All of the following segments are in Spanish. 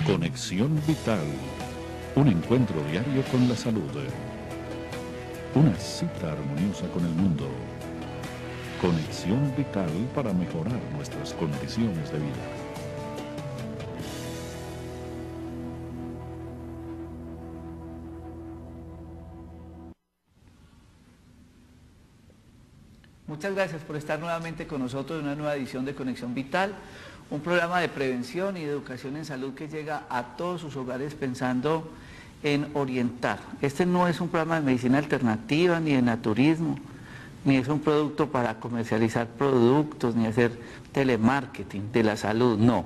Conexión Vital, un encuentro diario con la salud. Una cita armoniosa con el mundo. Conexión Vital para mejorar nuestras condiciones de vida. Muchas gracias por estar nuevamente con nosotros en una nueva edición de Conexión Vital, un programa de prevención y de educación en salud que llega a todos sus hogares pensando en orientar. Este no es un programa de medicina alternativa ni de naturismo, ni es un producto para comercializar productos, ni hacer telemarketing de la salud, no.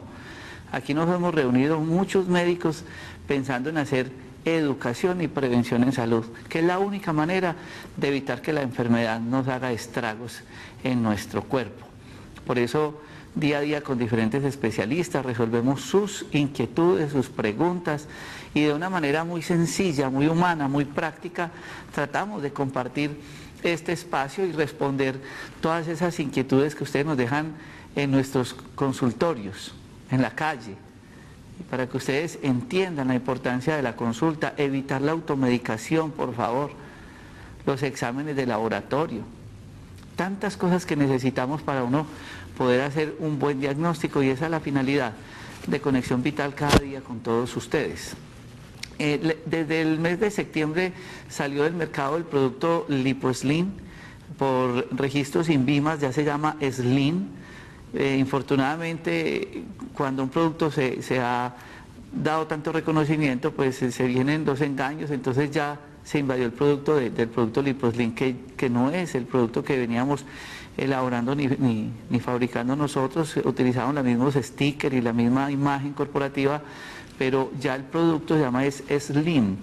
Aquí nos hemos reunido muchos médicos pensando en hacer educación y prevención en salud, que es la única manera de evitar que la enfermedad nos haga estragos en nuestro cuerpo. Por eso, día a día con diferentes especialistas resolvemos sus inquietudes, sus preguntas, y de una manera muy sencilla, muy humana, muy práctica, tratamos de compartir este espacio y responder todas esas inquietudes que ustedes nos dejan en nuestros consultorios, en la calle, para que ustedes entiendan la importancia de la consulta, evitar la automedicación, por favor, los exámenes de laboratorio, tantas cosas que necesitamos para uno poder hacer un buen diagnóstico, y esa es la finalidad de Conexión Vital cada día con todos ustedes. Desde el mes de septiembre salió del mercado el producto LipoSlim, por registros INVIMAS ya se llama Slim. Infortunadamente, cuando un producto se ha dado tanto reconocimiento, pues se vienen dos engaños, entonces ya se invadió el producto del producto LipoSlim, que no es el producto que veníamos elaborando ni fabricando nosotros. Utilizamos los mismos stickers y la misma imagen corporativa, pero ya el producto se llama Slim,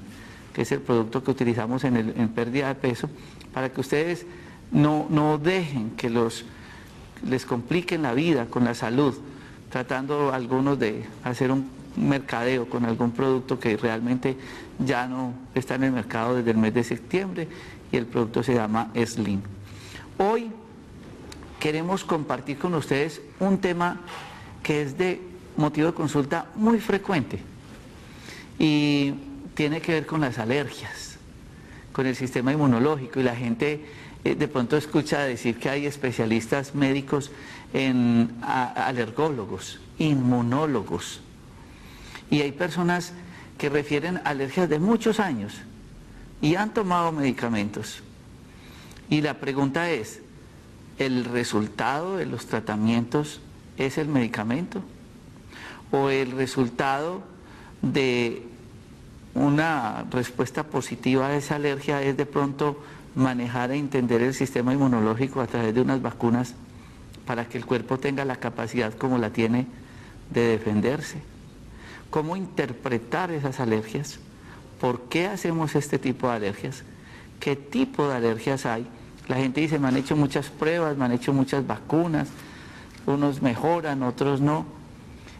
que es el producto que utilizamos en pérdida de peso, para que ustedes no dejen que les compliquen la vida con la salud, tratando algunos de hacer un mercadeo con algún producto que realmente ya no está en el mercado desde el mes de septiembre, y el producto se llama Slim. Hoy queremos compartir con ustedes un tema que es de motivo de consulta muy frecuente y tiene que ver con las alergias, con el sistema inmunológico, y la gente de pronto escucha decir que hay especialistas médicos en alergólogos, inmunólogos, y hay personas que refieren alergias de muchos años y han tomado medicamentos, y la pregunta es, ¿el resultado de los tratamientos es el medicamento? ¿O el resultado de una respuesta positiva a esa alergia es de pronto manejar e entender el sistema inmunológico a través de unas vacunas para que el cuerpo tenga la capacidad como la tiene de defenderse? ¿Cómo interpretar esas alergias? ¿Por qué hacemos este tipo de alergias? ¿Qué tipo de alergias hay? La gente dice, me han hecho muchas pruebas, me han hecho muchas vacunas, unos mejoran, otros no.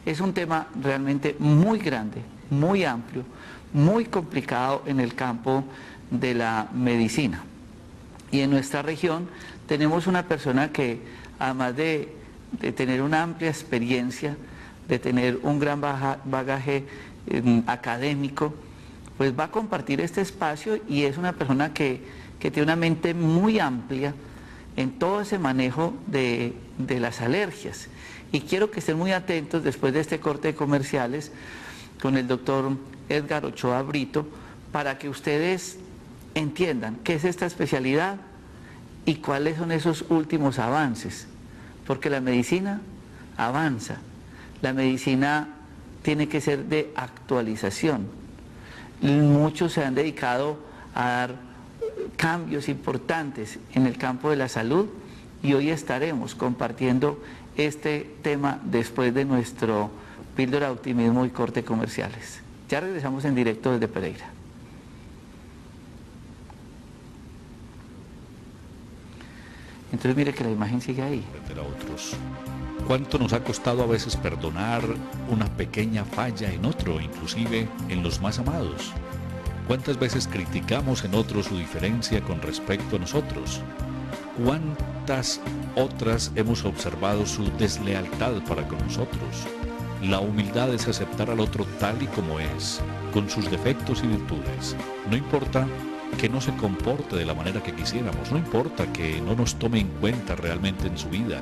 Es un tema realmente muy grande, muy amplio, muy complicado en el campo de la medicina. Y en nuestra región tenemos una persona que, además de tener una amplia experiencia, de tener un gran bagaje académico, pues va a compartir este espacio, y es una persona que tiene una mente muy amplia en todo ese manejo de las alergias. Y quiero que estén muy atentos después de este corte de comerciales con el doctor Edgar Ochoa Brito, para que ustedes entiendan qué es esta especialidad y cuáles son esos últimos avances, porque la medicina avanza, la medicina tiene que ser de actualización. Muchos se han dedicado a dar cambios importantes en el campo de la salud, y hoy estaremos compartiendo este tema después de nuestro píldora de optimismo y corte comerciales. Ya regresamos en directo desde Pereira. Entonces mire que la imagen sigue ahí. A otros. ¿Cuánto nos ha costado a veces perdonar una pequeña falla en otro, inclusive en los más amados? ¿Cuántas veces criticamos en otros su diferencia con respecto a nosotros? ¿Cuántas otras hemos observado su deslealtad para con nosotros? La humildad es aceptar al otro tal y como es, con sus defectos y virtudes. No importa que no se comporte de la manera que quisiéramos, no importa que no nos tome en cuenta realmente en su vida.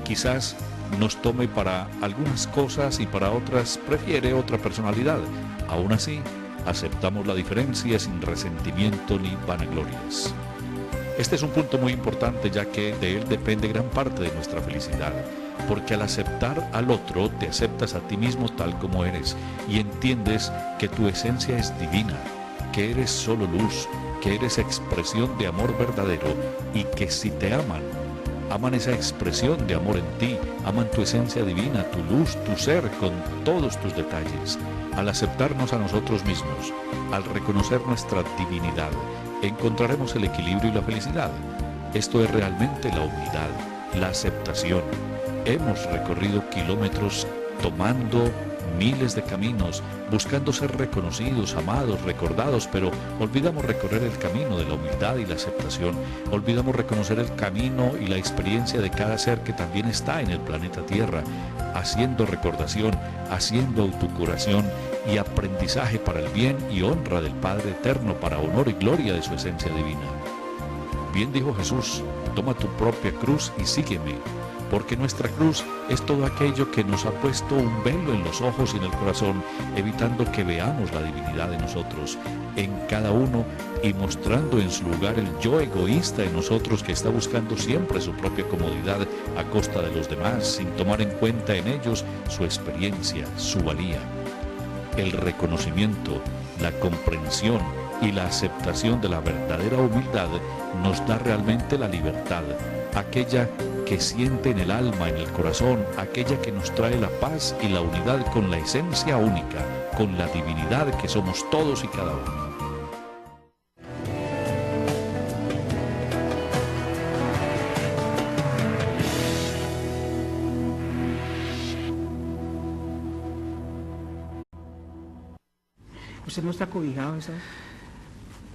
Quizás nos tome para algunas cosas y para otras prefiere otra personalidad. Aún así, aceptamos la diferencia sin resentimiento ni vanaglorias. Este es un punto muy importante, ya que de él depende gran parte de nuestra felicidad, porque al aceptar al otro te aceptas a ti mismo tal como eres y entiendes que tu esencia es divina, que eres solo luz, que eres expresión de amor verdadero y que si te aman esa expresión de amor en ti, aman tu esencia divina, tu luz, tu ser con todos tus detalles. Al aceptarnos a nosotros mismos, al reconocer nuestra divinidad, encontraremos el equilibrio y la felicidad. Esto es realmente la humildad, la aceptación. Hemos recorrido kilómetros tomando miles de caminos, buscando ser reconocidos, amados, recordados, pero olvidamos recorrer el camino de la humildad y la aceptación. Olvidamos reconocer el camino y la experiencia de cada ser que también está en el planeta Tierra, haciendo recordación, haciendo autocuración y aprendizaje para el bien y honra del Padre Eterno, para honor y gloria de su esencia divina. Bien dijo Jesús: toma tu propia cruz y sígueme. Porque nuestra cruz es todo aquello que nos ha puesto un velo en los ojos y en el corazón, evitando que veamos la divinidad de nosotros, en cada uno, y mostrando en su lugar el yo egoísta en nosotros, que está buscando siempre su propia comodidad a costa de los demás, sin tomar en cuenta en ellos su experiencia, su valía. El reconocimiento, la comprensión y la aceptación de la verdadera humildad nos da realmente la libertad, aquella que siente en el alma, en el corazón, aquella que nos trae la paz y la unidad con la esencia única, con la divinidad que somos todos y cada uno. ¿Usted no está cobijado esa?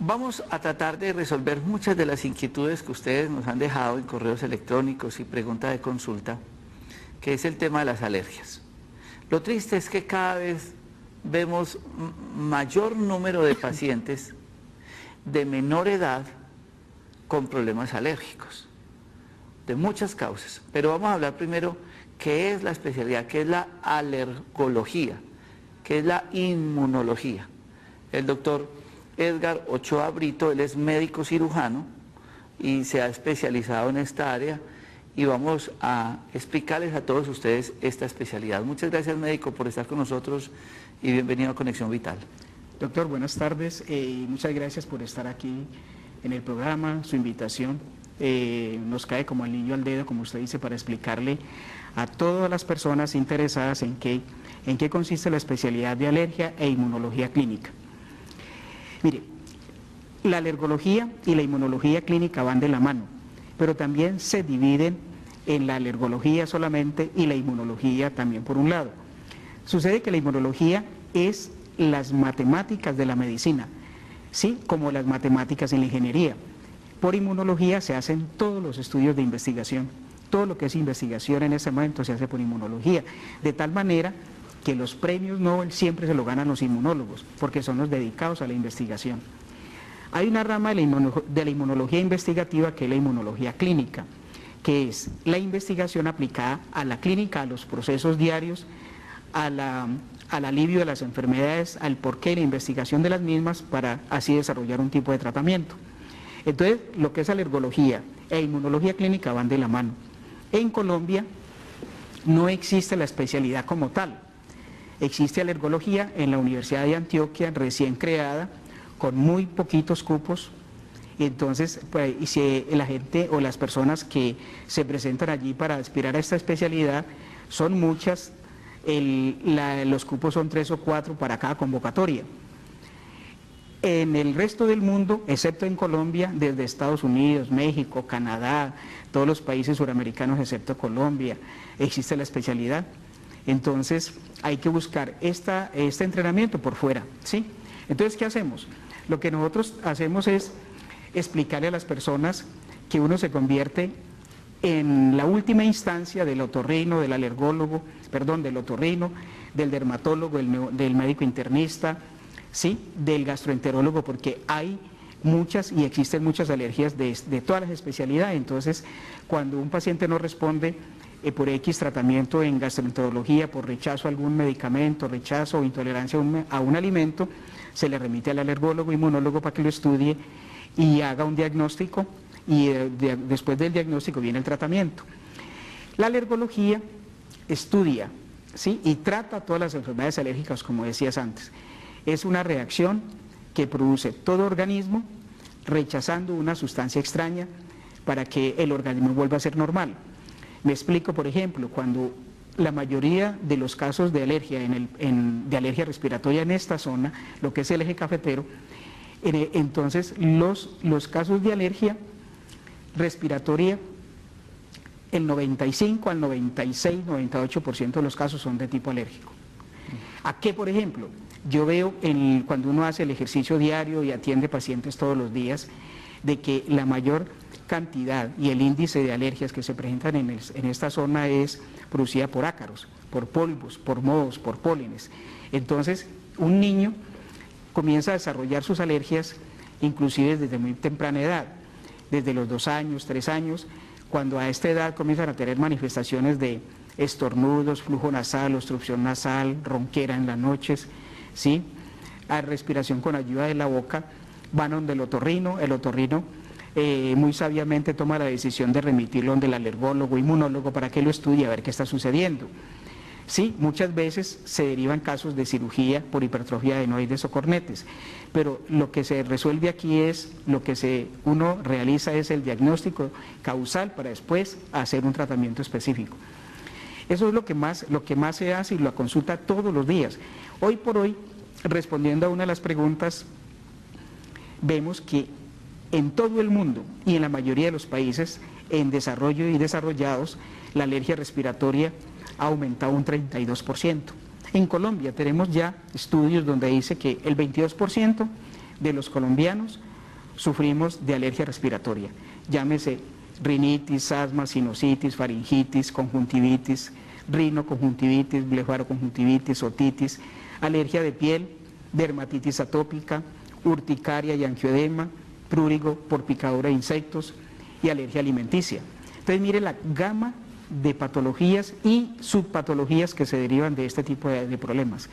Vamos a tratar de resolver muchas de las inquietudes que ustedes nos han dejado en correos electrónicos y preguntas de consulta, que es el tema de las alergias. Lo triste es que cada vez vemos mayor número de pacientes de menor edad con problemas alérgicos, de muchas causas. Pero vamos a hablar primero qué es la especialidad, qué es la alergología, qué es la inmunología. El doctor Edgar Ochoa Brito, él es médico cirujano y se ha especializado en esta área, y vamos a explicarles a todos ustedes esta especialidad. Muchas gracias, médico, por estar con nosotros y bienvenido a Conexión Vital. Doctor, buenas tardes y muchas gracias por estar aquí en el programa, su invitación. Nos cae como el niño al dedo, como usted dice, para explicarle a todas las personas interesadas en qué consiste la especialidad de alergia e inmunología clínica. Mire, la alergología y la inmunología clínica van de la mano, pero también se dividen en la alergología solamente y la inmunología también por un lado. Sucede que la inmunología es las matemáticas de la medicina, ¿sí? Como las matemáticas en la ingeniería. Por inmunología se hacen todos los estudios de investigación, todo lo que es investigación en ese momento se hace por inmunología, de tal manera que los premios Nobel siempre se lo ganan los inmunólogos, porque son los dedicados a la investigación. Hay una rama de la inmunología investigativa que es la inmunología clínica, que es la investigación aplicada a la clínica, a los procesos diarios, al alivio de las enfermedades, al porqué, la investigación de las mismas, para así desarrollar un tipo de tratamiento. Entonces, lo que es alergología e inmunología clínica van de la mano. En Colombia no existe la especialidad como tal. Existe alergología en la Universidad de Antioquia, recién creada, con muy poquitos cupos. Y entonces, pues, si la gente o las personas que se presentan allí para aspirar a esta especialidad son muchas, los cupos son 3 o 4 para cada convocatoria. En el resto del mundo, excepto en Colombia, desde Estados Unidos, México, Canadá, todos los países suramericanos excepto Colombia, existe la especialidad. Entonces hay que buscar este entrenamiento por fuera, ¿sí? Entonces, ¿qué hacemos? Lo que nosotros hacemos es explicarle a las personas que uno se convierte en la última instancia del otorrino, del alergólogo, perdón, del otorrino, del dermatólogo, del médico internista, ¿sí?, del gastroenterólogo, porque hay muchas y existen muchas alergias de todas las especialidades. Entonces, cuando un paciente no responde por X tratamiento en gastroenterología, por rechazo a algún medicamento, rechazo o intolerancia a un alimento, se le remite al alergólogo, inmunólogo para que lo estudie y haga un diagnóstico, y después del diagnóstico viene el tratamiento. La alergología estudia, ¿sí?, y trata todas las enfermedades alérgicas, como decías antes. Es una reacción que produce todo organismo rechazando una sustancia extraña para que el organismo vuelva a ser normal. Me explico, por ejemplo, cuando la mayoría de los casos de alergia, de alergia respiratoria en esta zona, lo que es el eje cafetero, entonces los casos de alergia respiratoria, el 95 al 96, 98% de los casos son de tipo alérgico. ¿A qué, por ejemplo? Yo veo cuando uno hace el ejercicio diario y atiende pacientes todos los días, de que la mayor cantidad y el índice de alergias que se presentan en esta zona es producida por ácaros, por polvos, por mohos, por pólenes. Entonces, un niño comienza a desarrollar sus alergias inclusive desde muy temprana edad, desde los 2 años, 3 años, cuando a esta edad comienzan a tener manifestaciones de estornudos, flujo nasal, obstrucción nasal, ronquera en las noches, ¿sí?, a respiración con ayuda de la boca, van donde el otorrino muy sabiamente toma la decisión de remitirlo donde el alergólogo, inmunólogo, para que lo estudie a ver qué está sucediendo. Sí, muchas veces se derivan casos de cirugía por hipertrofia de adenoides o cornetes, pero lo que se resuelve aquí es, uno realiza es el diagnóstico causal para después hacer un tratamiento específico. Eso es lo que más se hace y lo consulta todos los días. Hoy por hoy, respondiendo a una de las preguntas, vemos que en todo el mundo y en la mayoría de los países en desarrollo y desarrollados, la alergia respiratoria ha aumentado un 32%. En Colombia tenemos ya estudios donde dice que el 22% de los colombianos sufrimos de alergia respiratoria, llámese rinitis, asma, sinusitis, faringitis, conjuntivitis, rinoconjuntivitis, blefaroconjuntivitis, otitis, alergia de piel, dermatitis atópica, urticaria y angioedema, prurigo por picadura de insectos y alergia alimenticia. Entonces mire la gama de patologías y subpatologías que se derivan de este tipo de problemas.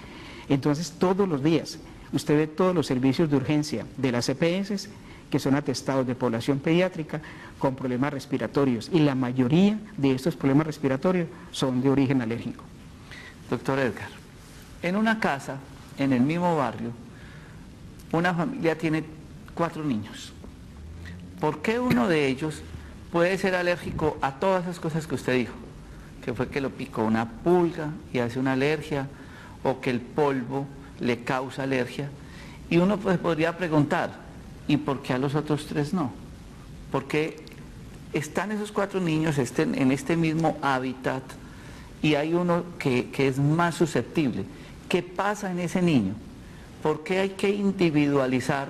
Entonces todos los días usted ve todos los servicios de urgencia de las EPS que son atestados de población pediátrica con problemas respiratorios, y la mayoría de estos problemas respiratorios son de origen alérgico. Doctor Edgar, en una casa, en el mismo barrio, una familia tiene 4 niños. ¿Por qué uno de ellos puede ser alérgico a todas esas cosas que usted dijo? Que fue que lo picó una pulga y hace una alergia, o que el polvo le causa alergia. Y uno pues podría preguntar, ¿y por qué a los otros 3 no? Porque están esos 4 niños en este mismo hábitat y hay uno que es más susceptible. ¿Qué pasa en ese niño? ¿Por qué hay que individualizar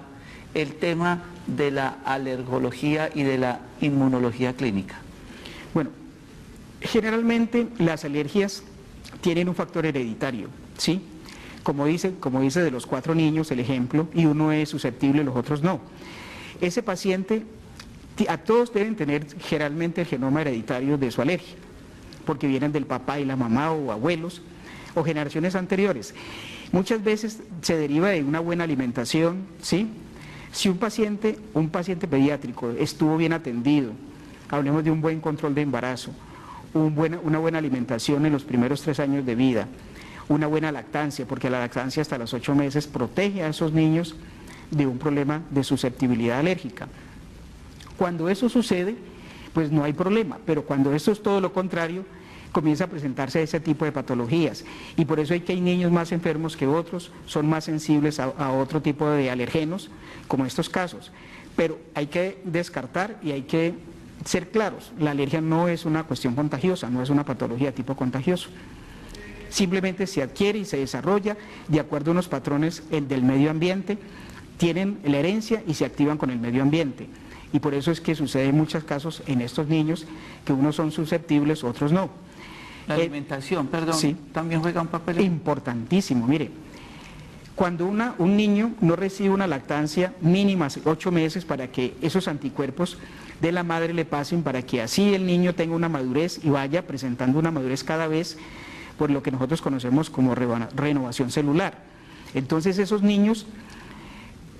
el tema de la alergología y de la inmunología clínica? Bueno, generalmente las alergias tienen un factor hereditario, ¿sí? Como dice de los 4 niños el ejemplo, y uno es susceptible y los otros no. Ese paciente, a todos deben tener generalmente el genoma hereditario de su alergia, porque vienen del papá y la mamá o abuelos o generaciones anteriores. Muchas veces se deriva de una buena alimentación, ¿sí? Si un paciente pediátrico estuvo bien atendido, hablemos de un buen control de embarazo, una buena alimentación en los primeros 3 años de vida, una buena lactancia, porque la lactancia hasta los 8 meses protege a esos niños de un problema de susceptibilidad alérgica. Cuando eso sucede, pues no hay problema, pero cuando eso es todo lo contrario, comienza a presentarse ese tipo de patologías, y por eso hay niños más enfermos que otros, son más sensibles a otro tipo de alergenos, como estos casos. Pero hay que descartar y hay que ser claros, la alergia no es una cuestión contagiosa, no es una patología de tipo contagioso. Simplemente se adquiere y se desarrolla de acuerdo a unos patrones del medio ambiente, tienen la herencia y se activan con el medio ambiente. Y por eso es que sucede en muchos casos en estos niños que unos son susceptibles, otros no. La alimentación, perdón, sí, también juega un papel importantísimo. Mire, cuando un niño no recibe una lactancia mínima 8 meses para que esos anticuerpos de la madre le pasen, para que así el niño tenga una madurez y vaya presentando una madurez cada vez, por lo que nosotros conocemos como renovación celular. Entonces esos niños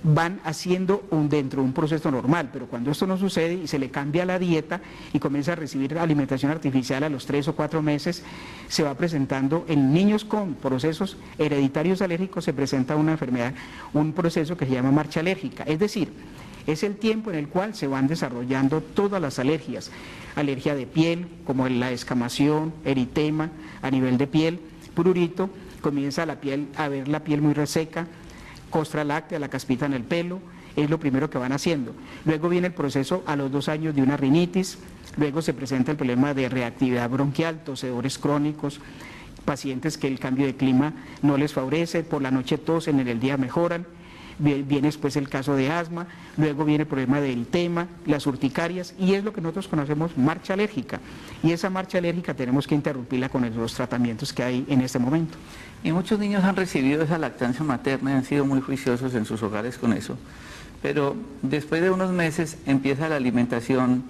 van haciendo dentro de un proceso normal, pero cuando esto no sucede y se le cambia la dieta y comienza a recibir alimentación artificial a los 3 o 4 meses, se va presentando en niños con procesos hereditarios alérgicos, se presenta una enfermedad, un proceso que se llama marcha alérgica, es decir, es el tiempo en el cual se van desarrollando todas las alergias, alergia de piel, como la escamación, eritema a nivel de piel, prurito, comienza la piel a ver la piel muy reseca, costra láctea, la caspita en el pelo, es lo primero que van haciendo. Luego viene el proceso a los 2 años de una rinitis, luego se presenta el problema de reactividad bronquial, tosedores crónicos, pacientes que el cambio de clima no les favorece, por la noche tosen, en el día mejoran, viene después el caso de asma, luego viene el problema del eritema, las urticarias, y es lo que nosotros conocemos marcha alérgica, y esa marcha alérgica tenemos que interrumpirla con los tratamientos que hay en este momento. Y muchos niños han recibido esa lactancia materna y han sido muy juiciosos en sus hogares con eso, pero después de unos meses empieza la alimentación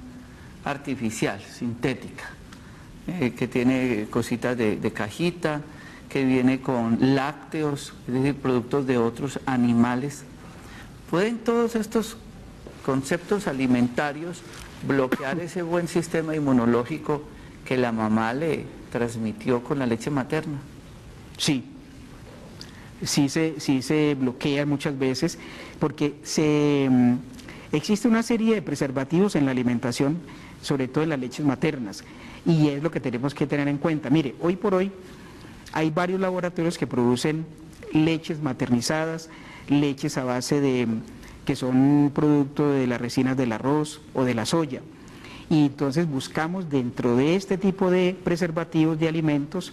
artificial, sintética, que tiene cositas de cajita, que viene con lácteos, es decir, productos de otros animales. ¿Pueden todos estos conceptos alimentarios bloquear ese buen sistema inmunológico que la mamá le transmitió con la leche materna? Sí se bloquea muchas veces porque existe una serie de preservativos en la alimentación, sobre todo en las leches maternas, y es lo que tenemos que tener en cuenta. Mire, hoy por hoy hay varios laboratorios que producen leches maternizadas, leches a base que son producto de las resinas del arroz o de la soya. Y entonces buscamos dentro de este tipo de preservativos de alimentos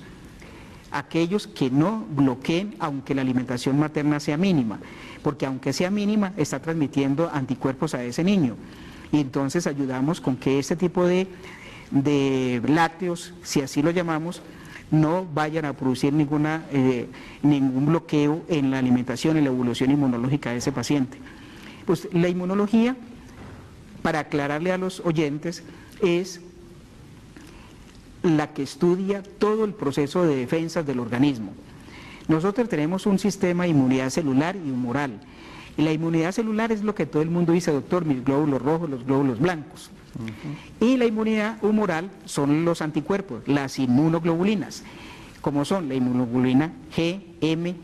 aquellos que no bloqueen aunque la alimentación materna sea mínima, porque aunque sea mínima está transmitiendo anticuerpos a ese niño. Y entonces ayudamos con que este tipo de lácteos, si así lo llamamos, no vayan a producir ningún bloqueo en la alimentación, en la evolución inmunológica de ese paciente. Pues la inmunología, para aclararle a los oyentes, es la que estudia todo el proceso de defensas del organismo. Nosotros tenemos un sistema de inmunidad celular y humoral. Y la inmunidad celular es lo que todo el mundo dice, doctor, mis glóbulos rojos, los glóbulos blancos. Y la inmunidad humoral son los anticuerpos, las inmunoglobulinas, como son la inmunoglobulina G, M,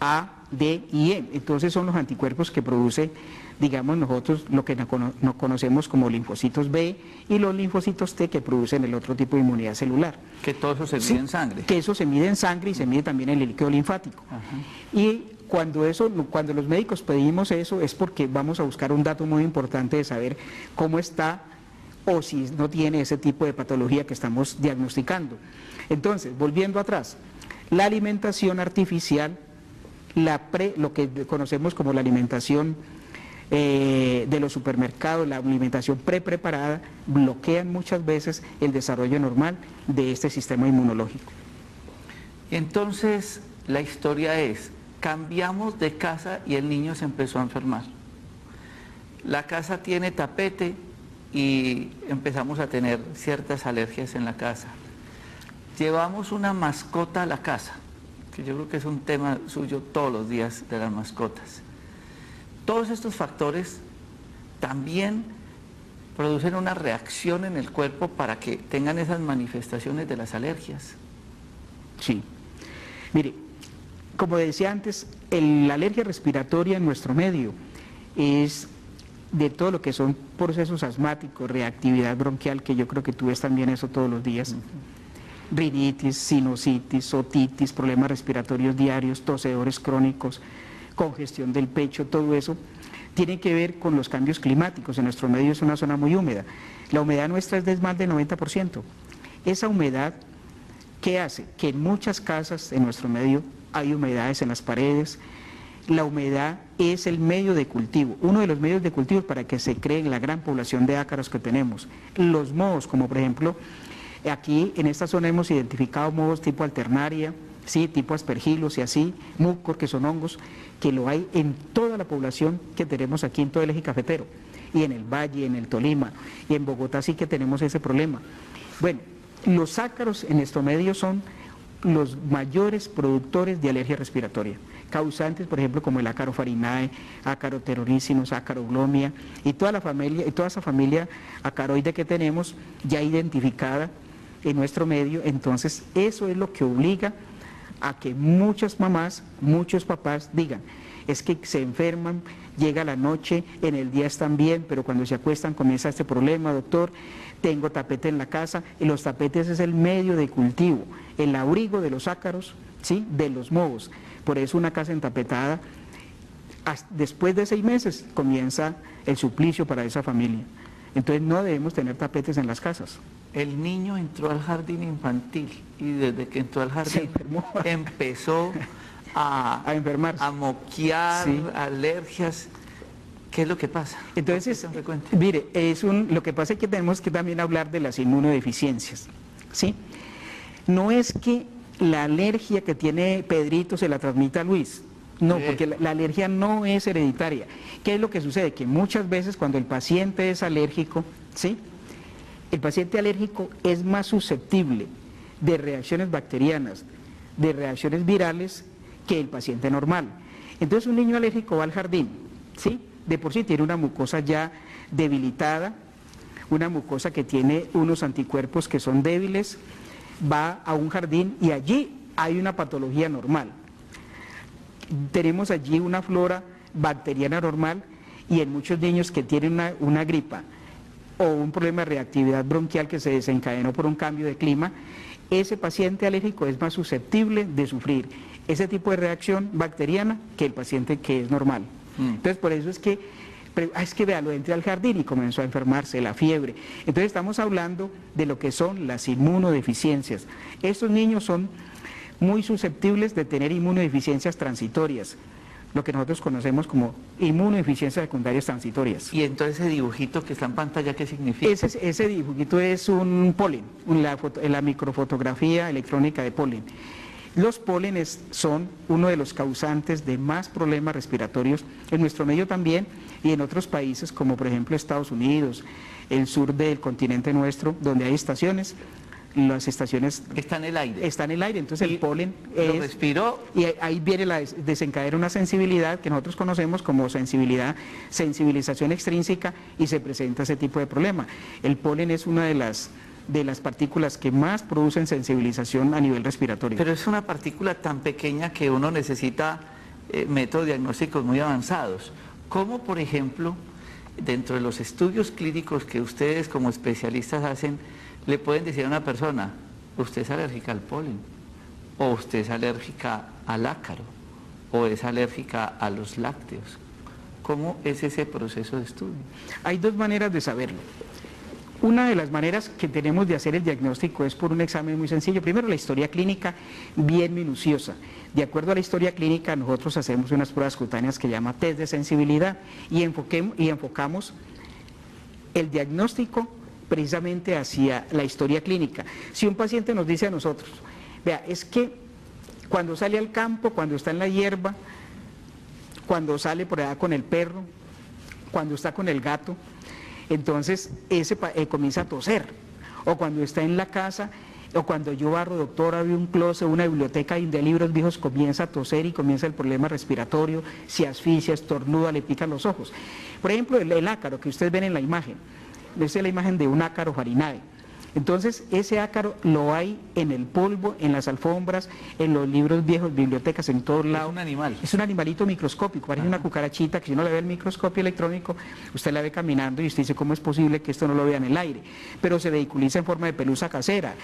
A, D y E. Entonces son los anticuerpos que produce, digamos nosotros, lo que no conocemos como linfocitos B y los linfocitos T que producen el otro tipo de inmunidad celular. Que todo eso se mide en sangre. Que eso se mide en sangre y se mide también en el líquido linfático. Y cuando los médicos pedimos eso es porque vamos a buscar un dato muy importante de saber cómo está o si no tiene ese tipo de patología que estamos diagnosticando. Entonces, volviendo atrás, la alimentación artificial, lo que conocemos como la alimentación de los supermercados, la alimentación preparada, bloquean muchas veces el desarrollo normal de este sistema inmunológico. Entonces, la historia es, cambiamos de casa y el niño se empezó a enfermar. La casa tiene tapete y empezamos a tener ciertas alergias en la casa. Llevamos una mascota a la casa, que yo creo que es un tema suyo todos los días de las mascotas. Todos estos factores también producen una reacción en el cuerpo para que tengan esas manifestaciones de las alergias. Sí. Mire, como decía antes, la alergia respiratoria en nuestro medio es de todo lo que son procesos asmáticos, reactividad bronquial, que yo creo que tú ves también eso todos los días, rinitis, sinusitis, otitis, problemas respiratorios diarios, tosedores crónicos, congestión del pecho, todo eso tiene que ver con los cambios climáticos. En nuestro medio es una zona muy húmeda, la humedad nuestra es de más del 90%. Esa humedad, ¿qué hace? Que en muchas casas en nuestro medio hay humedades en las paredes, la humedad es el medio de cultivo, uno de los medios de cultivo para que se cree la gran población de ácaros que tenemos. Los mohos, como por ejemplo, aquí en esta zona hemos identificado mohos tipo alternaria, sí, tipo aspergillus y así, mucor, que son hongos, que lo hay en toda la población que tenemos aquí en todo el eje cafetero, y en el Valle, en el Tolima, y en Bogotá sí que tenemos ese problema. Bueno, los ácaros en estos medios son los mayores productores de alergia respiratoria, causantes por ejemplo como el ácaro farinae, ácaro terroricinus, ácaro glomia y toda esa familia acaroide que tenemos ya identificada en nuestro medio. Entonces eso es lo que obliga a que muchas mamás, muchos papás digan, es que se enferman, llega la noche, en el día están bien, pero cuando se acuestan comienza este problema, doctor, tengo tapete en la casa, y los tapetes es el medio de cultivo, el abrigo de los ácaros, ¿sí?, de los mohos. Por eso una casa entapetada, después de 6 meses comienza el suplicio para esa familia. Entonces no debemos tener tapetes en las casas. El niño entró al jardín infantil y desde que entró al jardín empezó a enfermarse, a moquear, sí, alergias. ¿Qué es lo que pasa? Entonces, mire, lo que pasa es que tenemos que también hablar de las inmunodeficiencias, ¿sí? No es que la alergia que tiene Pedrito se la transmita a Luis, no, porque la alergia no es hereditaria. ¿Qué es lo que sucede? Que muchas veces cuando el paciente es alérgico, ¿sí?, el paciente alérgico es más susceptible de reacciones bacterianas, de reacciones virales, que el paciente normal. Entonces un niño alérgico va al jardín, ¿sí?, de por sí tiene una mucosa ya debilitada, una mucosa que tiene unos anticuerpos que son débiles, va a un jardín y allí hay una patología normal. Tenemos allí una flora bacteriana normal y en muchos niños que tienen una gripa o un problema de reactividad bronquial que se desencadenó por un cambio de clima, ese paciente alérgico es más susceptible de sufrir ese tipo de reacción bacteriana que el paciente que es normal. Entonces por eso es que vea, lo entré al jardín y comenzó a enfermarse, la fiebre. Entonces estamos hablando de lo que son las inmunodeficiencias. Estos niños son muy susceptibles de tener inmunodeficiencias transitorias, lo que nosotros conocemos como inmunodeficiencias secundarias transitorias. ¿Y entonces ese dibujito que está en pantalla qué significa? Ese dibujito es un polen, la microfotografía electrónica de polen. Los pólenes son uno de los causantes de más problemas respiratorios en nuestro medio también y en otros países como por ejemplo Estados Unidos, el sur del continente nuestro, donde hay estaciones. Las estaciones están en el aire. Está en el aire, entonces el polen lo respiró. Y ahí viene desencadena una sensibilidad que nosotros conocemos como sensibilización extrínseca y se presenta ese tipo de problema. El polen es una de las partículas que más producen sensibilización a nivel respiratorio. Pero es una partícula tan pequeña que uno necesita métodos diagnósticos muy avanzados. ¿Cómo, por ejemplo, dentro de los estudios clínicos que ustedes como especialistas hacen, le pueden decir a una persona, usted es alérgica al polen, o usted es alérgica al ácaro, o es alérgica a los lácteos? ¿Cómo es ese proceso de estudio? Hay 2 maneras de saberlo. Una de las maneras que tenemos de hacer el diagnóstico es por un examen muy sencillo. Primero, la historia clínica bien minuciosa. De acuerdo a la historia clínica, nosotros hacemos unas pruebas cutáneas que llama test de sensibilidad y enfocamos el diagnóstico precisamente hacia la historia clínica. Si un paciente nos dice a nosotros, vea, es que cuando sale al campo, cuando está en la hierba, cuando sale por allá con el perro, cuando está con el gato, entonces comienza a toser, o cuando está en la casa, o cuando yo barro, doctor, abro un closet, una biblioteca de libros viejos, comienza a toser y comienza el problema respiratorio, se asfixia, estornuda, le pican los ojos. Por ejemplo, el ácaro que ustedes ven en la imagen, esta es la imagen de un ácaro farinae. Entonces, ese ácaro lo hay en el polvo, en las alfombras, en los libros viejos, bibliotecas, en todos lados. Es un animal. Es un animalito microscópico, parece una cucarachita que si uno la ve en el microscopio electrónico, usted la ve caminando y usted dice, ¿cómo es posible que esto no lo vea en el aire? Pero se vehiculiza en forma de pelusa casera.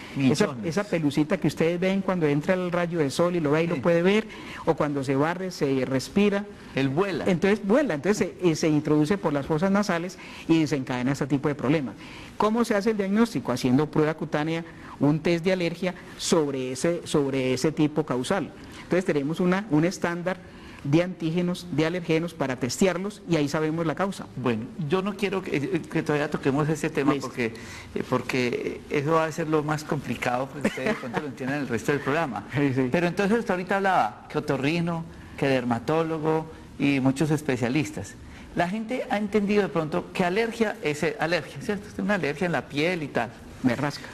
Esa pelucita que ustedes ven cuando entra el rayo de sol y lo ve y lo puede ver, o cuando se barre, se respira. Él vuela. Entonces se introduce por las fosas nasales y desencadena este tipo de problemas. ¿Cómo se hace el diagnóstico? Haciendo prueba cutánea, un test de alergia sobre ese tipo causal. Entonces tenemos un estándar de antígenos, de alergenos para testearlos y ahí sabemos la causa. Bueno, yo no quiero que todavía toquemos ese tema porque eso va a ser lo más complicado, porque ustedes de pronto lo entiendan el resto del programa. Sí. Pero entonces usted ahorita hablaba que otorrino, que dermatólogo y muchos especialistas. La gente ha entendido de pronto que alergia es alergia, ¿cierto? Es una alergia en la piel y tal. Me rasca.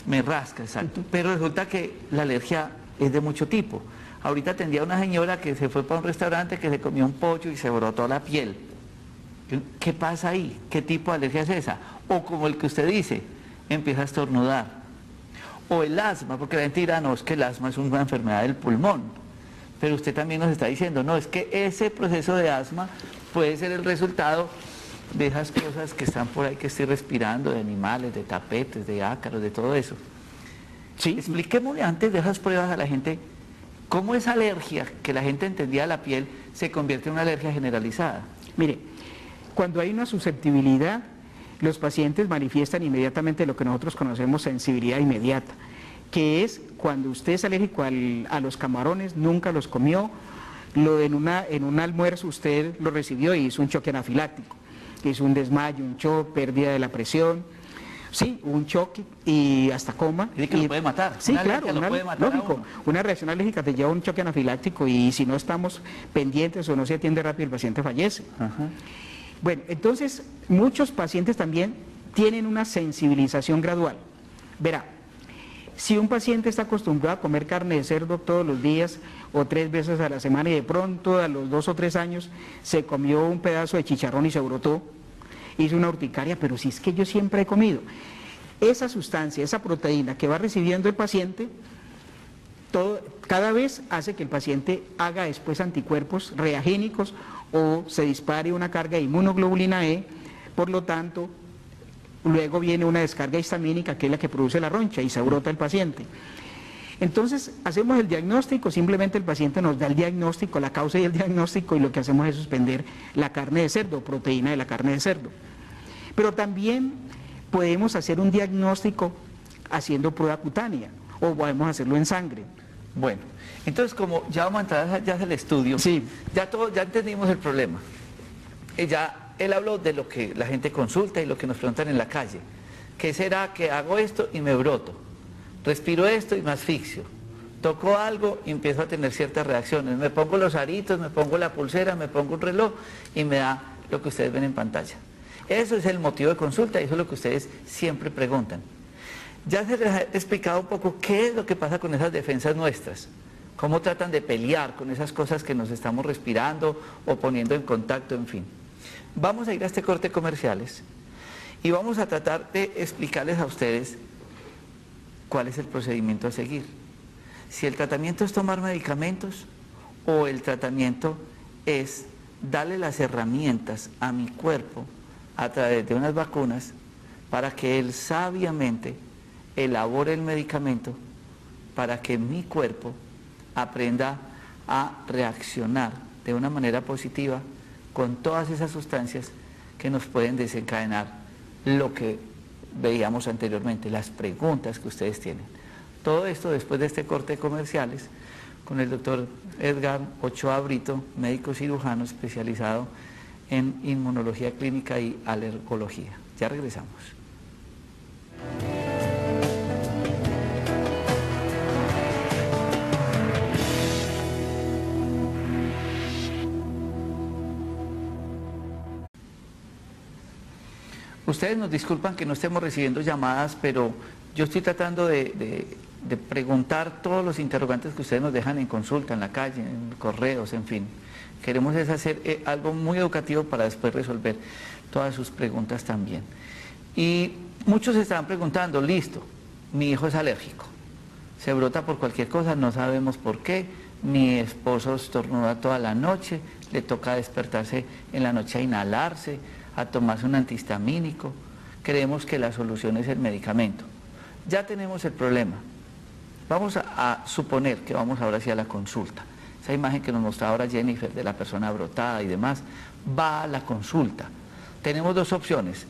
Me rasca, exacto. Pero resulta que la alergia es de mucho tipo. Ahorita atendía a una señora que se fue para un restaurante, que se comió un pollo y se brotó la piel. ¿Qué pasa ahí? ¿Qué tipo de alergia es esa? O como el que usted dice, empieza a estornudar. O el asma, porque la gente dirá, no, es que el asma es una enfermedad del pulmón. Pero usted también nos está diciendo, no, es que ese proceso de asma puede ser el resultado de esas cosas que están por ahí que estoy respirando, de animales, de tapetes, de ácaros, de todo eso. Sí. Expliquémosle antes de esas pruebas a la gente cómo esa alergia que la gente entendía de la piel se convierte en una alergia generalizada. Mire, cuando hay una susceptibilidad, los pacientes manifiestan inmediatamente lo que nosotros conocemos sensibilidad inmediata, que es cuando usted es alérgico a los camarones, nunca los comió, en un almuerzo usted lo recibió y hizo un choque anafiláctico, hizo un desmayo, un shock, pérdida de la presión, sí, un choque y hasta coma. Y que lo puede matar. Sí, claro, lógico. Una reacción alérgica te lleva a un choque anafiláctico y si no estamos pendientes o no se atiende rápido, el paciente fallece. Ajá. Bueno, entonces muchos pacientes también tienen una sensibilización gradual. Verá, si un paciente está acostumbrado a comer carne de cerdo todos los días o 3 veces a la semana y de pronto a los 2 o 3 años se comió un pedazo de chicharrón y se brotó, hizo una urticaria, pero si es que yo siempre he comido. Esa sustancia, esa proteína que va recibiendo el paciente, cada vez hace que el paciente haga después anticuerpos reagénicos o se dispare una carga de inmunoglobulina E, por lo tanto, luego viene una descarga histamínica que es la que produce la roncha y se brota el paciente. Entonces, hacemos el diagnóstico, simplemente el paciente nos da el diagnóstico, la causa y el diagnóstico y lo que hacemos es suspender la carne de cerdo, proteína de la carne de cerdo. Pero también podemos hacer un diagnóstico haciendo prueba cutánea o podemos hacerlo en sangre. Bueno, entonces como ya vamos a entrar ya al estudio, sí, ya entendimos el problema. Él habló de lo que la gente consulta y lo que nos preguntan en la calle. ¿Qué será que hago esto y me broto? Respiro esto y me asfixio. Toco algo y empiezo a tener ciertas reacciones. Me pongo los aritos, me pongo la pulsera, me pongo un reloj y me da lo que ustedes ven en pantalla. Eso es el motivo de consulta y eso es lo que ustedes siempre preguntan. Ya se les ha explicado un poco qué es lo que pasa con esas defensas nuestras. Cómo tratan de pelear con esas cosas que nos estamos respirando o poniendo en contacto, en fin. Vamos a ir a este corte de comerciales y vamos a tratar de explicarles a ustedes cuál es el procedimiento a seguir. Si el tratamiento es tomar medicamentos o el tratamiento es darle las herramientas a mi cuerpo a través de unas vacunas para que él sabiamente elabore el medicamento para que mi cuerpo aprenda a reaccionar de una manera positiva con todas esas sustancias que nos pueden desencadenar lo que veíamos anteriormente, las preguntas que ustedes tienen. Todo esto después de este corte de comerciales con el doctor Edgar Ochoa Brito, médico cirujano especializado en inmunología clínica y alergología. Ya regresamos. Ustedes nos disculpan que no estemos recibiendo llamadas, pero yo estoy tratando de preguntar todos los interrogantes que ustedes nos dejan en consulta, en la calle, en correos, en fin. Queremos es hacer algo muy educativo para después resolver todas sus preguntas también. Y muchos estaban preguntando, listo, mi hijo es alérgico, se brota por cualquier cosa, no sabemos por qué, mi esposo estornuda toda la noche, le toca despertarse en la noche a inhalarse, a tomarse un antihistamínico, creemos que la solución es el medicamento. Ya tenemos el problema. Vamos a suponer que vamos ahora hacia la consulta. Esa imagen que nos mostraba ahora Jennifer de la persona brotada y demás, va a la consulta. Tenemos dos opciones.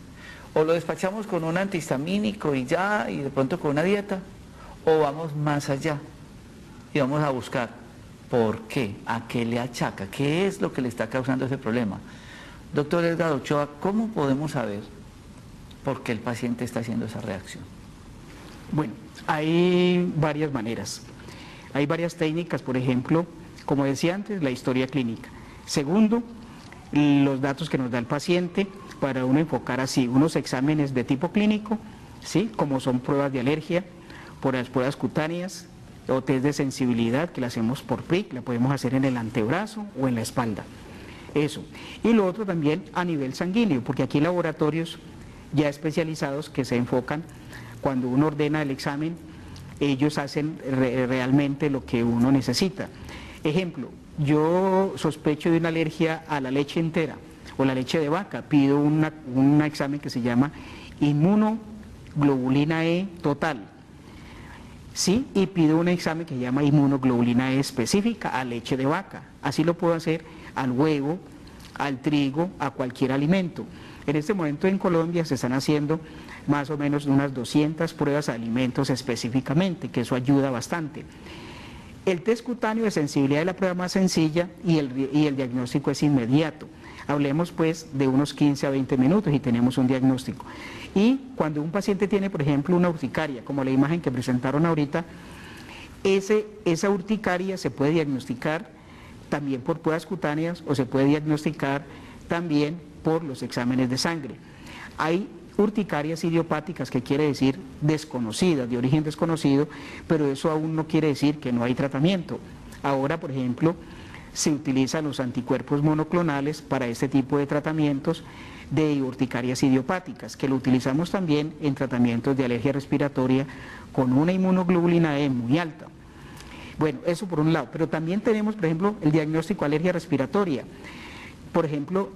O lo despachamos con un antihistamínico y de pronto con una dieta, o vamos más allá y vamos a buscar ¿Por qué? ¿A qué le achaca? ¿Qué es lo que le está causando ese problema? Doctor Edgar Ochoa, ¿cómo podemos saber por qué el paciente está haciendo esa reacción? Bueno, hay varias maneras. Hay varias técnicas, por ejemplo, como decía antes, la historia clínica. Segundo, los datos que nos da el paciente para uno enfocar así unos exámenes de tipo clínico, ¿sí? Como son pruebas de alergia, por las pruebas cutáneas o test de sensibilidad que la hacemos por prick, la podemos hacer en el antebrazo o en la espalda. Eso. Y lo otro también a nivel sanguíneo, porque aquí hay laboratorios ya especializados que se enfocan, cuando uno ordena el examen, ellos hacen realmente lo que uno necesita. Ejemplo, yo sospecho de una alergia a la leche entera o la leche de vaca, pido un examen que se llama inmunoglobulina E total, ¿sí? Y pido un examen que se llama inmunoglobulina E específica a leche de vaca. Así lo puedo hacer al huevo, al trigo, a cualquier alimento. En este momento en Colombia se están haciendo más o menos unas 200 pruebas de alimentos específicamente, que eso ayuda bastante. El test cutáneo de sensibilidad es la prueba más sencilla y el diagnóstico es inmediato. Hablemos pues de unos 15 a 20 minutos y tenemos un diagnóstico. Y cuando un paciente tiene, por ejemplo, una urticaria, como la imagen que presentaron ahorita, esa urticaria se puede diagnosticar también por pruebas cutáneas o se puede diagnosticar también por los exámenes de sangre. Hay urticarias idiopáticas, que quiere decir desconocidas, de origen desconocido, pero eso aún no quiere decir que no hay tratamiento. Ahora, por ejemplo, se utilizan los anticuerpos monoclonales para este tipo de tratamientos de urticarias idiopáticas, que lo utilizamos también en tratamientos de alergia respiratoria con una inmunoglobulina E muy alta. Bueno, eso por un lado, pero también tenemos, por ejemplo, el diagnóstico de alergia respiratoria. Por ejemplo,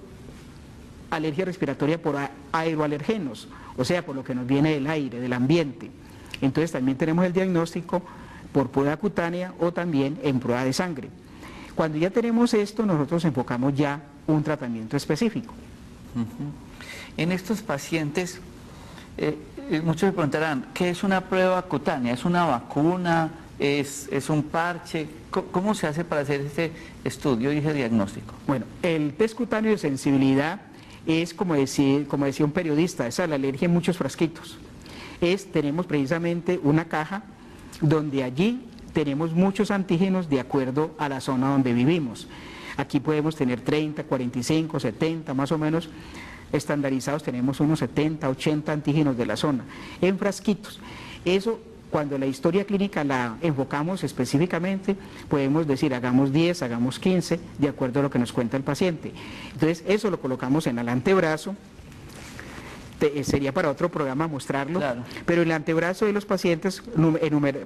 alergia respiratoria por aeroalergenos, o sea, por lo que nos viene del aire, del ambiente. Entonces también tenemos el diagnóstico por prueba cutánea o también en prueba de sangre. Cuando ya tenemos esto, nosotros enfocamos ya un tratamiento específico. En estos pacientes, muchos se preguntarán, ¿qué es una prueba cutánea? ¿Es una vacuna? ¿Es un parche? ¿Cómo se hace para hacer este estudio y ese diagnóstico? Bueno, el test cutáneo de sensibilidad es, como decía un periodista, esa es la alergia en muchos frasquitos. Tenemos precisamente una caja donde allí tenemos muchos antígenos de acuerdo a la zona donde vivimos. Aquí podemos tener 30, 45, 70, más o menos estandarizados, tenemos unos 70, 80 antígenos de la zona, en frasquitos. Eso, cuando la historia clínica la enfocamos específicamente, podemos decir hagamos 10, hagamos 15, de acuerdo a lo que nos cuenta el paciente. Entonces eso lo colocamos en el antebrazo, sería para otro programa mostrarlo, claro. Pero en el antebrazo de los pacientes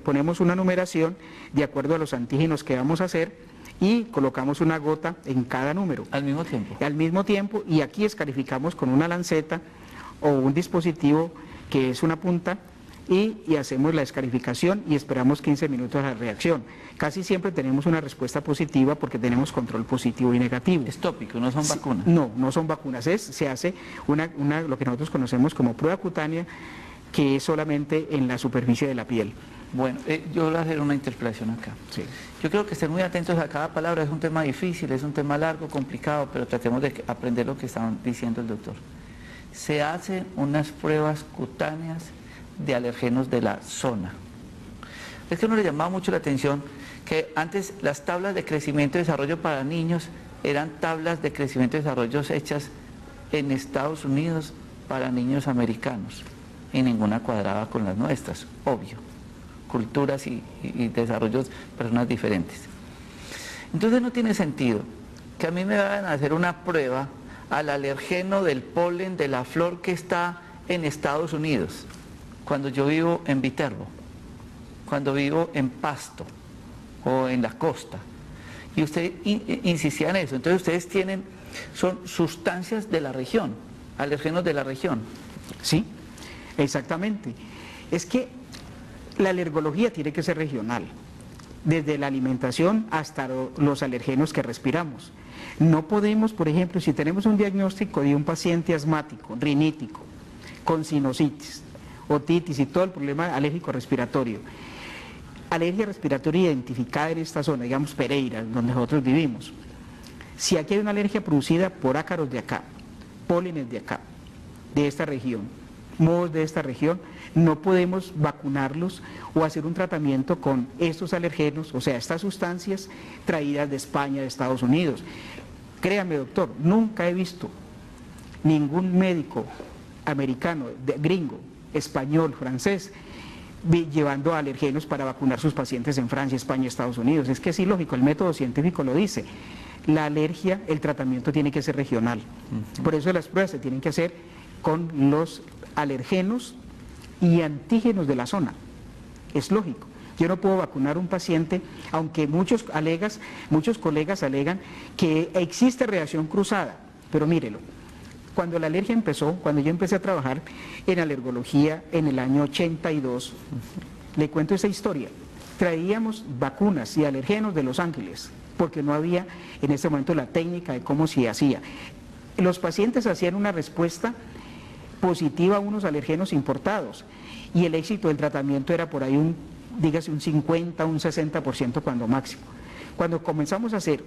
ponemos una numeración de acuerdo a los antígenos que vamos a hacer y colocamos una gota en cada número. ¿Al mismo tiempo? Al mismo tiempo, y aquí escarificamos con una lanceta o un dispositivo que es una punta, y hacemos la escarificación y esperamos 15 minutos a la reacción. Casi siempre tenemos una respuesta positiva porque tenemos control positivo y negativo. Es tópico, no son vacunas. No, no son vacunas, se hace lo que nosotros conocemos como prueba cutánea, que es solamente en la superficie de la piel. Bueno, yo voy a hacer una interpelación acá. Sí. Yo creo que estén muy atentos a cada palabra, es un tema difícil, es un tema largo, complicado, pero tratemos de aprender lo que está diciendo el doctor. Se hacen unas pruebas cutáneas de alergenos de la zona. Es que uno le llamaba mucho la atención que antes las tablas de crecimiento y desarrollo para niños eran tablas de crecimiento y desarrollo hechas en Estados Unidos para niños americanos y ninguna cuadraba con las nuestras, obvio, culturas y desarrollos personas diferentes. Entonces no tiene sentido que a mí me vayan a hacer una prueba al alergeno del polen de la flor que está en Estados Unidos, cuando yo vivo en Viterbo, cuando vivo en Pasto o en la costa. Y usted insistía en eso. Entonces ustedes son sustancias de la región, alergenos de la región. Sí, exactamente. Es que la alergología tiene que ser regional, desde la alimentación hasta los alergenos que respiramos. No podemos, por ejemplo, si tenemos un diagnóstico de un paciente asmático, rinítico, con sinusitis, otitis y todo el problema alérgico respiratorio, alergia respiratoria identificada en esta zona, digamos Pereira, donde nosotros vivimos. Si aquí hay una alergia producida por ácaros de acá, pólenes de acá, de esta región, mohos de esta región, no podemos vacunarlos o hacer un tratamiento con estos alergenos, o sea, estas sustancias traídas de España, de Estados Unidos. Créame, doctor, nunca he visto ningún médico americano, gringo, español, francés, llevando alergenos para vacunar sus pacientes en Francia, España, Estados Unidos. Es que es ilógico, el método científico lo dice. La alergia, el tratamiento tiene que ser regional. Por eso las pruebas se tienen que hacer con los alergenos y antígenos de la zona. Es lógico. Yo no puedo vacunar a un paciente, aunque muchos colegas alegan que existe reacción cruzada, pero mírelo. Cuando la alergia empezó, cuando yo empecé a trabajar en alergología en el año 82, le cuento esa historia. Traíamos vacunas y alergenos de Los Ángeles, porque no había en ese momento la técnica de cómo se hacía. Los pacientes hacían una respuesta positiva a unos alergenos importados y el éxito del tratamiento era por ahí dígase un 50, un 60% cuando máximo. Cuando comenzamos a hacer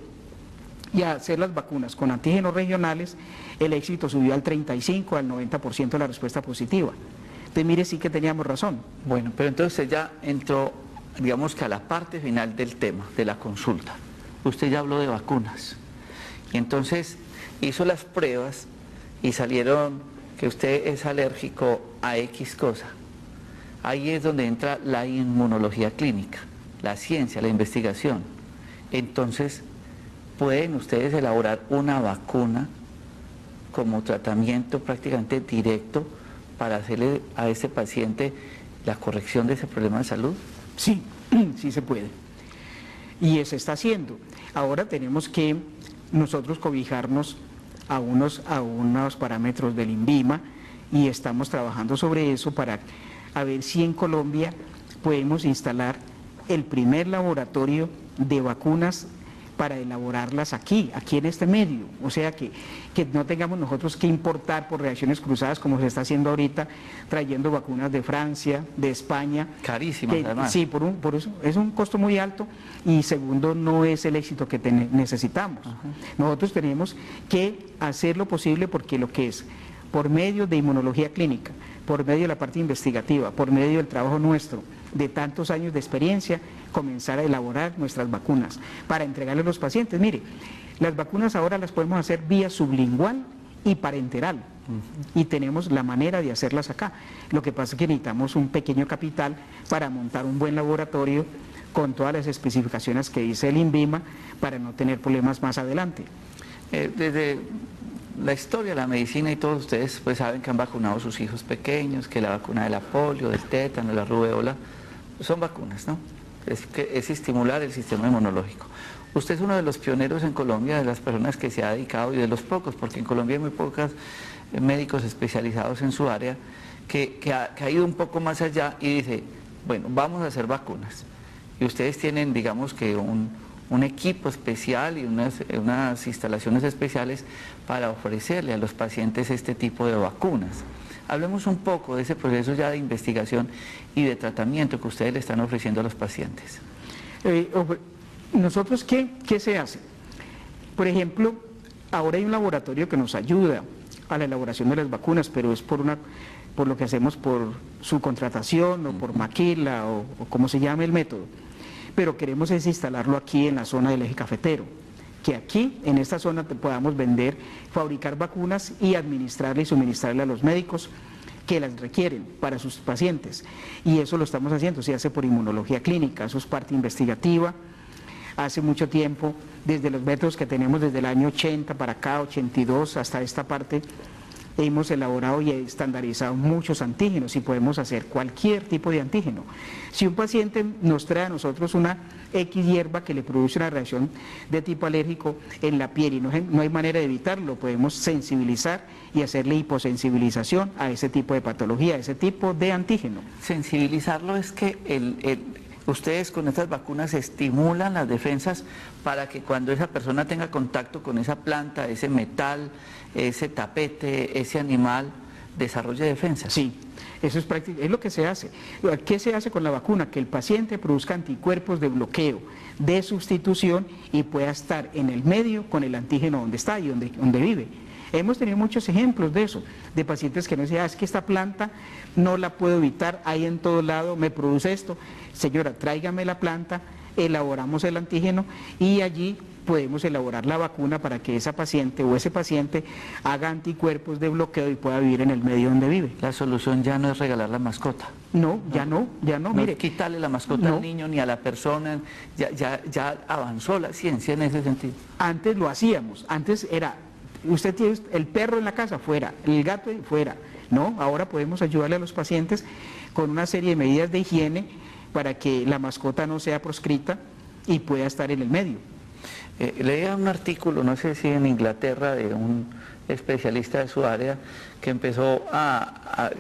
las vacunas con antígenos regionales, el éxito subió al 35, al 90% de la respuesta positiva. Entonces mire, sí que teníamos razón. Bueno, pero entonces ya entró, digamos que a la parte final del tema, de la consulta. Usted ya habló de vacunas. Y entonces hizo las pruebas y salieron que usted es alérgico a X cosa. Ahí es donde entra la inmunología clínica, la ciencia, la investigación. Entonces, ¿pueden ustedes elaborar una vacuna como tratamiento prácticamente directo para hacerle a ese paciente la corrección de ese problema de salud? Sí, sí se puede. Y se está haciendo. Ahora tenemos que nosotros cobijarnos a unos parámetros del INVIMA y estamos trabajando sobre eso para a ver si en Colombia podemos instalar el primer laboratorio de vacunas para elaborarlas aquí en este medio, o sea que no tengamos nosotros que importar por reacciones cruzadas como se está haciendo ahorita, trayendo vacunas de Francia, de España. Carísimas además. Sí, por eso es un costo muy alto y segundo no es el éxito que necesitamos. Nosotros tenemos que hacer lo posible porque lo que es por medio de inmunología clínica, por medio de la parte investigativa, por medio del trabajo nuestro, de tantos años de experiencia, comenzar a elaborar nuestras vacunas para entregarle a los pacientes. Mire, las vacunas ahora las podemos hacer vía sublingual y parenteral y tenemos la manera de hacerlas acá. Lo que pasa es que necesitamos un pequeño capital para montar un buen laboratorio con todas las especificaciones que dice el INVIMA para no tener problemas más adelante. Desde la historia de la medicina y todos ustedes pues saben que han vacunado a sus hijos pequeños, que la vacuna de la polio, del tétano, de la rubéola, son vacunas, ¿no? Es estimular el sistema inmunológico. Usted es uno de los pioneros en Colombia, de las personas que se ha dedicado, y de los pocos, porque en Colombia hay muy pocos médicos especializados en su área, que ha ido un poco más allá y dice, bueno, vamos a hacer vacunas. Y ustedes tienen, digamos que un equipo especial y unas instalaciones especiales para ofrecerle a los pacientes este tipo de vacunas. Hablemos un poco de ese proceso ya de investigación y de tratamiento que ustedes le están ofreciendo a los pacientes. Nosotros, ¿qué se hace? Por ejemplo, ahora hay un laboratorio que nos ayuda a la elaboración de las vacunas, pero es por lo que hacemos por subcontratación o por maquila o como se llame el método. Pero queremos es instalarlo aquí en la zona del eje cafetero, que aquí en esta zona podamos vender, fabricar vacunas y administrarle y suministrarle a los médicos que las requieren para sus pacientes. Y eso lo estamos haciendo, se hace por inmunología clínica, eso es parte investigativa. Hace mucho tiempo, desde los métodos que tenemos desde el año 80 para acá, 82, hasta esta parte, hemos elaborado y estandarizado muchos antígenos y podemos hacer cualquier tipo de antígeno. Si un paciente nos trae a nosotros una X hierba que le produce una reacción de tipo alérgico en la piel y no hay manera de evitarlo, podemos sensibilizar y hacerle hiposensibilización a ese tipo de patología, a ese tipo de antígeno. Sensibilizarlo es que ustedes con estas vacunas estimulan las defensas para que cuando esa persona tenga contacto con esa planta, ese metal, ese tapete, ese animal, desarrolle defensas. Sí, eso es práctico, es lo que se hace. ¿Qué se hace con la vacuna? Que el paciente produzca anticuerpos de bloqueo, de sustitución y pueda estar en el medio con el antígeno donde está y donde vive. Hemos tenido muchos ejemplos de eso, de pacientes que nos decían, es que esta planta no la puedo evitar, hay en todo lado, me produce esto. Señora, tráigame la planta, elaboramos el antígeno y allí podemos elaborar la vacuna para que esa paciente o ese paciente haga anticuerpos de bloqueo y pueda vivir en el medio donde vive. La solución ya no es regalar la mascota. No, ya no, mire. No es quitarle la mascota al niño ni a la persona, ya avanzó la ciencia en ese sentido. Antes lo hacíamos, antes era, usted tiene el perro en la casa, fuera, el gato fuera. No, ahora podemos ayudarle a los pacientes con una serie de medidas de higiene para que la mascota no sea proscrita y pueda estar en el medio. Leía un artículo, no sé si en Inglaterra, de un especialista de su área, que empezó a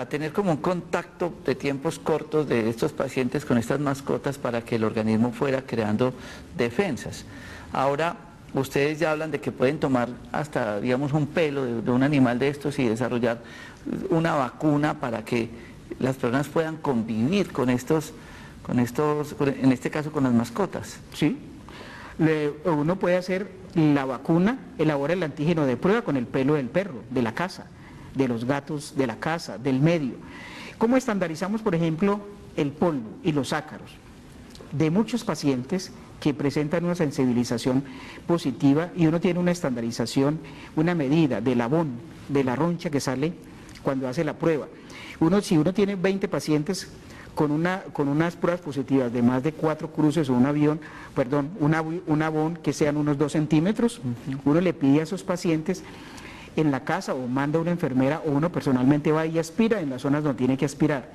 tener como un contacto de tiempos cortos de estos pacientes con estas mascotas para que el organismo fuera creando defensas. Ahora, ustedes ya hablan de que pueden tomar hasta, digamos, un pelo de un animal de estos y desarrollar una vacuna para que las personas puedan convivir con estos, en este caso con las mascotas. Sí. Uno puede hacer la vacuna, elabora el antígeno de prueba con el pelo del perro, de la casa, de los gatos de la casa, del medio. ¿Cómo estandarizamos, por ejemplo, el polvo y los ácaros? De muchos pacientes que presentan una sensibilización positiva y uno tiene una estandarización, una medida del abón, de la roncha que sale cuando hace la prueba. Si uno tiene 20 pacientes con unas pruebas positivas de más de 4 cruces o un abón que sean unos 2 centímetros, uno le pide a esos pacientes en la casa o manda a una enfermera o uno personalmente va y aspira en las zonas donde tiene que aspirar.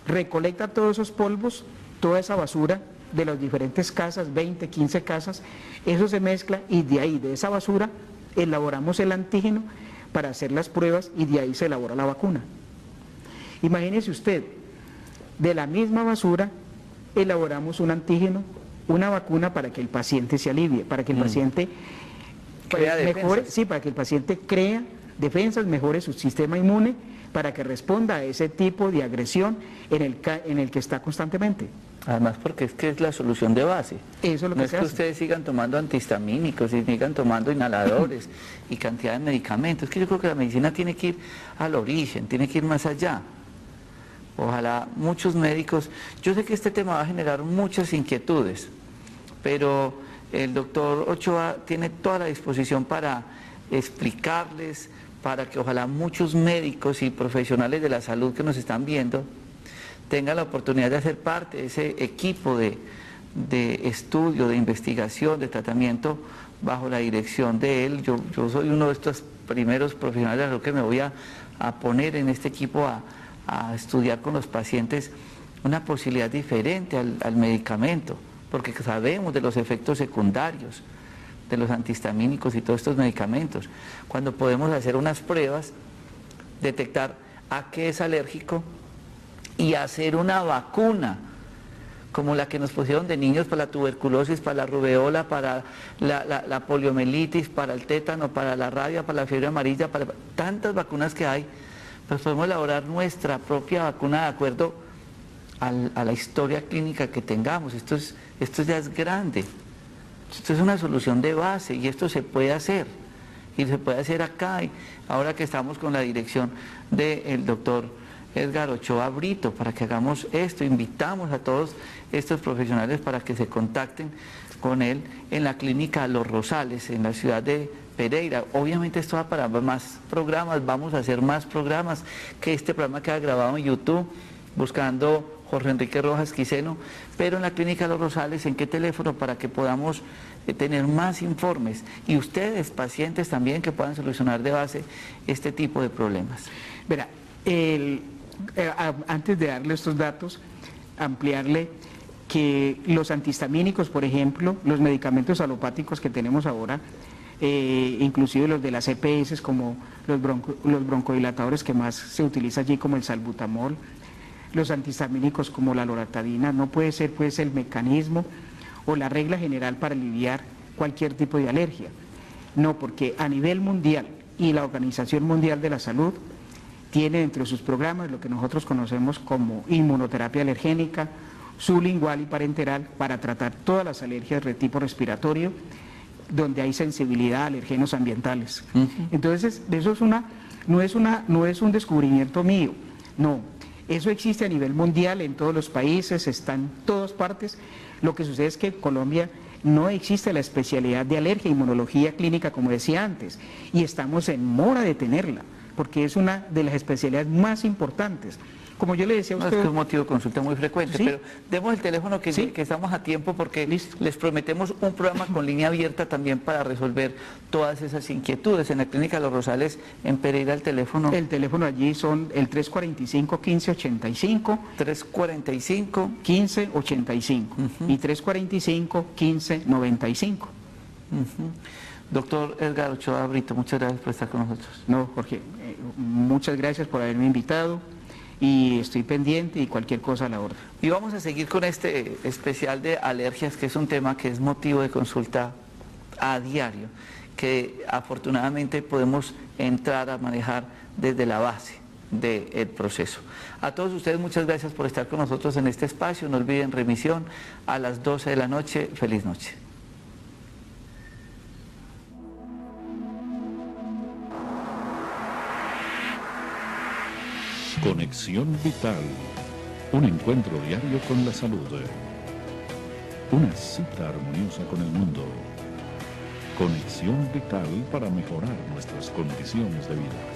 Recolecta todos esos polvos, toda esa basura de las diferentes casas, 20, 15 casas, eso se mezcla y de ahí, de esa basura, elaboramos el antígeno para hacer las pruebas y de ahí se elabora la vacuna. Imagínese usted, de la misma basura elaboramos un antígeno, una vacuna para que el paciente se alivie, para que el paciente mejore, para que el paciente crea defensas, mejore su sistema inmune, para que responda a ese tipo de agresión en el que está constantemente. Además, porque es que es la solución de base. Eso es lo que no es que ustedes sigan tomando antihistamínicos y sigan tomando inhaladores y cantidad de medicamentos. Es que yo creo que la medicina tiene que ir al origen, tiene que ir más allá. Ojalá muchos médicos, yo sé que este tema va a generar muchas inquietudes, pero el doctor Ochoa tiene toda la disposición para explicarles, para que ojalá muchos médicos y profesionales de la salud que nos están viendo tengan la oportunidad de hacer parte de ese equipo de estudio, de investigación, de tratamiento bajo la dirección de él. Yo soy uno de estos primeros profesionales de la salud que me voy a poner en este equipo a estudiar con los pacientes una posibilidad diferente al medicamento, porque sabemos de los efectos secundarios de los antihistamínicos y todos estos medicamentos. Cuando podemos hacer unas pruebas, detectar a qué es alérgico y hacer una vacuna, como la que nos pusieron de niños para la tuberculosis, para la rubeola, para la poliomielitis, para el tétano, para la rabia, para la fiebre amarilla, para tantas vacunas que hay, pues podemos elaborar nuestra propia vacuna de acuerdo a la historia clínica que tengamos. Esto ya es grande, esto es una solución de base y esto se puede hacer, y se puede hacer acá, y ahora que estamos con la dirección del doctor Edgar Ochoa Brito, para que hagamos esto. Invitamos a todos estos profesionales para que se contacten con él en la clínica Los Rosales, en la ciudad de Pereira. Obviamente esto va para más programas, vamos a hacer más programas, que este programa queda grabado en YouTube, buscando Jorge Enrique Rojas Quiseno, pero en la clínica Los Rosales, ¿en qué teléfono? Para que podamos tener más informes, y ustedes, pacientes también, que puedan solucionar de base este tipo de problemas. Verá, antes de darle estos datos, ampliarle que los antihistamínicos, por ejemplo, los medicamentos alopáticos que tenemos ahora, inclusive los de las EPS, como los broncodilatadores que más se utiliza allí, como el salbutamol, los antihistamínicos como la loratadina, no puede ser pues el mecanismo o la regla general para aliviar cualquier tipo de alergia. No, porque a nivel mundial y la Organización Mundial de la Salud tiene dentro de sus programas lo que nosotros conocemos como inmunoterapia alergénica, sublingual y parenteral para tratar todas las alergias de tipo respiratorio, donde hay sensibilidad a alergenos ambientales. Entonces, eso es no es un descubrimiento mío, no, eso existe a nivel mundial en todos los países, está en todas partes. Lo que sucede es que en Colombia no existe la especialidad de alergia e inmunología clínica, como decía antes, y estamos en mora de tenerla, porque es una de las especialidades más importantes. Como yo le decía a usted... No, es que es un motivo de consulta muy frecuente, ¿sí? Pero demos el teléfono que, ¿sí? que estamos a tiempo porque Listo. les prometemos un programa con línea abierta también para resolver todas esas inquietudes. En la Clínica Los Rosales, en Pereira, el teléfono... El teléfono allí son el 345-1585. 345-1585. Y 345-1595. Doctor Edgar Ochoa Brito, muchas gracias por estar con nosotros. No, Jorge, muchas gracias por haberme invitado y estoy pendiente y cualquier cosa a la orden. Y vamos a seguir con este especial de alergias, que es un tema que es motivo de consulta a diario, que afortunadamente podemos entrar a manejar desde la base del proceso. A todos ustedes muchas gracias por estar con nosotros en este espacio. No olviden remisión a las 12 de la noche. Feliz noche. Conexión Vital, un encuentro diario con la salud, una cita armoniosa con el mundo. Conexión Vital para mejorar nuestras condiciones de vida.